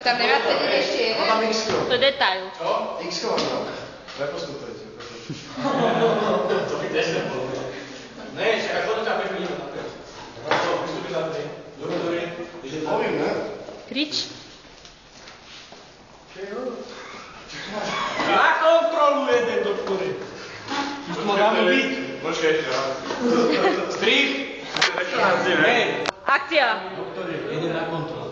Tam nemá sedieť ešte jeden? Tam X-ko. To je detail. Čo? X-ko mám dal. Nepostupujte. Co by tesne bolo? Ne, čakaj, potom ťa bežme ideme na to. Čo, vystúpiš na tej? Dobre, ide to. Poviem, ne? Krič. Na kontrolu jeden, doktore. Už to dáme byť. Počkaj ešte raz. Strich. Hej. Akcia. Doktore, jeden na kontrolu.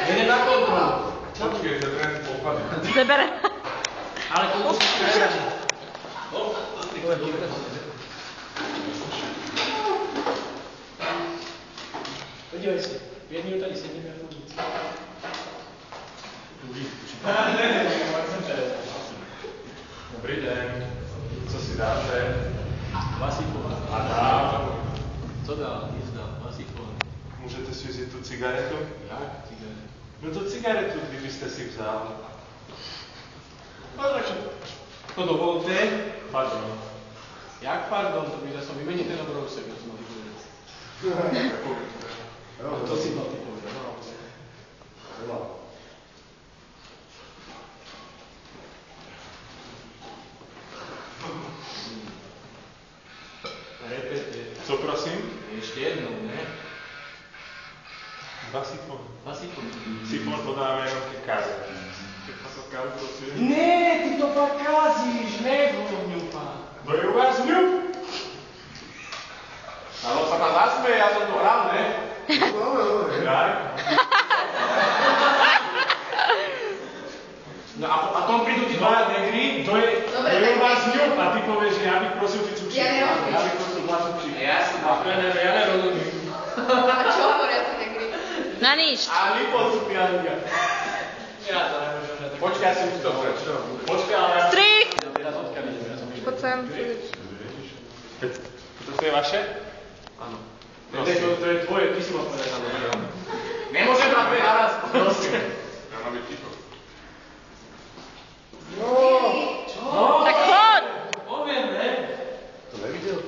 Jeden na kontrolu. Počkaj, že trend popadne. Zebere. Ale to musíš prehrať. Podívej si, 5 minút ani sedíme v ulici. Dobrý deň. Co si dáte? Vasíkov. A dám. Co dá? Nic dá. Vasíkov. Můžete si vzít tu cigaretu? Jak? Cigaret. No tu cigaretu, kdybyste si vzal. No tak čo? To dovolte. Pardon. Jak pardon, to by som vymenil ten obrovsek, ja som mal vypovedať. To si mal ty povedať. Repete. Co prosím? Ešte jednou, ne? Dva sifon. Vasíkov. Sifon to dáme jenom ke káze. Všechno to kázu, prosím. Ne, ty to pak kázíš, ne, Vlhovňupa. No je u vás ňup? Ale on sa tam zasmeje, ja som to hral, ne? Tak? No a tom prídu tí dvaja negri, To je u vás ňup a ty povieš, že ja bych prosil ty cukříky. Ja nerozumiem. Ja bych prosil dva cukříky. ja som na tréner, ja nerozumiem. A čo hovoria tí negri? Na nič. A lipo sú pianika. Ja to nemôžem, že tak... Počkaj, ja si už to prečo. Počkaj, ale ja... Strich. Teraz odkiaľ idem, ja som išiel. Poď sem. To je vaše? Áno. Ne, to je tvoje, ty si ma povedať, áno. Nemôžem brať dve naraz, prosím. Ja mám byť ticho. Tak poď. Poviem, ne? To nevidel?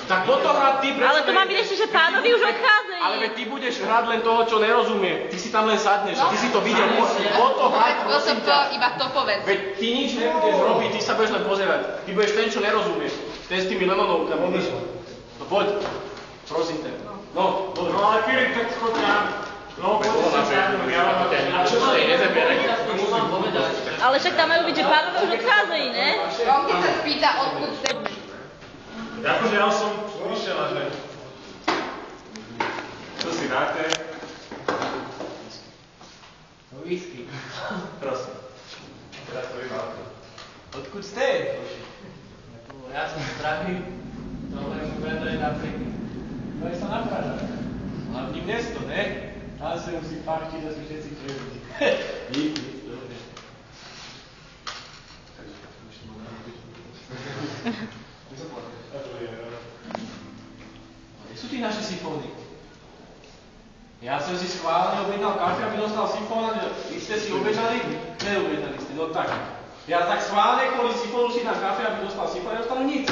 Tak toto hrať ty, prečo Ale to mám byť ešte, že pánovi už odchádzajú. Ale veď ty budeš hrať len toho, čo nerozumie. Ty si tam len sadneš, ty si to videl. Toto hrať, prosím ťa. Iba to povedz. Veď ty nič nebudeš robiť, ty sa budeš len pozerať. Ty budeš ten, čo nerozumie. Ten s tými lemonovkami. No poď, prosím ťa. No, dobre. No ale Filip, tak choď nám. No, poďte sa sadnúť, ja vám to A čo sa jej nezebere? Ale však tam majú byť, že pánovi už odchádzajú, ne? On keď sa spýta, odkud ste. Akože ja som vyšiel a že... Co si dáte? Whisky. Prosím. Teraz to vymáte. Odkud ste? Ja som zdravý. Dobre, mu vedaj na pekný. To je sa na Pražách. Hlavný mesto, ne? Tam sa musí fachtiť, že sme všetci prejúdi. Díky, dobre. Kde sú tí naši sifóny? Ja som si schválne objednal kafe, aby dostal sifón, a vy ste si objednali? Neobjednali ste, no tak. Ja tak schválne kvôli sifónu si dám kafe, aby dostal sifón, a dostal nič.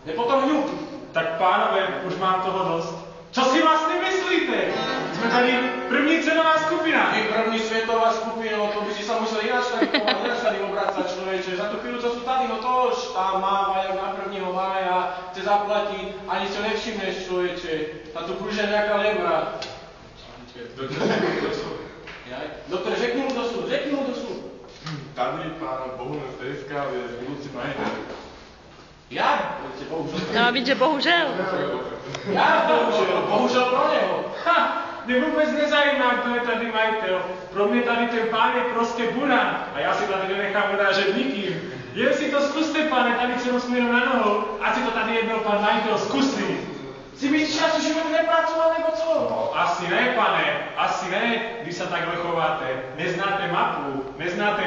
Ne potom ňuk. Tak pánové, už mám toho dosť. Čo si vlastne myslíte? Sme tady první cenová skupina. Vy první svetová skupina, no to by si sa musel ináč tady obracať, človeče. Za tú chvíľu, čo sú tady, no to už tam máva, jak na 1. mája, chce zaplatiť, ani si ho nevšimneš, človeče. Tam tu prúžia nejaká lebra. Doktore, řekni mu, kto sú. Tady pán Bohumil Stejská je budúci majitel. Ja? Bohužel. To má byť, že bohužel. Ja? Bohužel pro neho. Ha! Mě vůbec nezajímá, kdo je tady majitel. Pro mě tady ten pán je prostě buran. A já si tady nenechám urážet nikým. Jen si to zkuste, pane, tady celou směru na nohou, ať si to tady jednou pan majitel zkusí. Si myslíš, že ja som život nepracoval, nebo co? No, asi ne, pane, asi ne, když se takhle chováte. Neznáte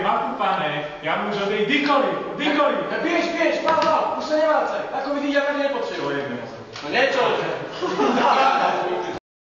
mapu, pane. Já můžu odejít kdykoliv. Biež, pál, už sa nevrácaj. Ako vidíš, ja tady nepotrebujem. To je nemožné. No niečo.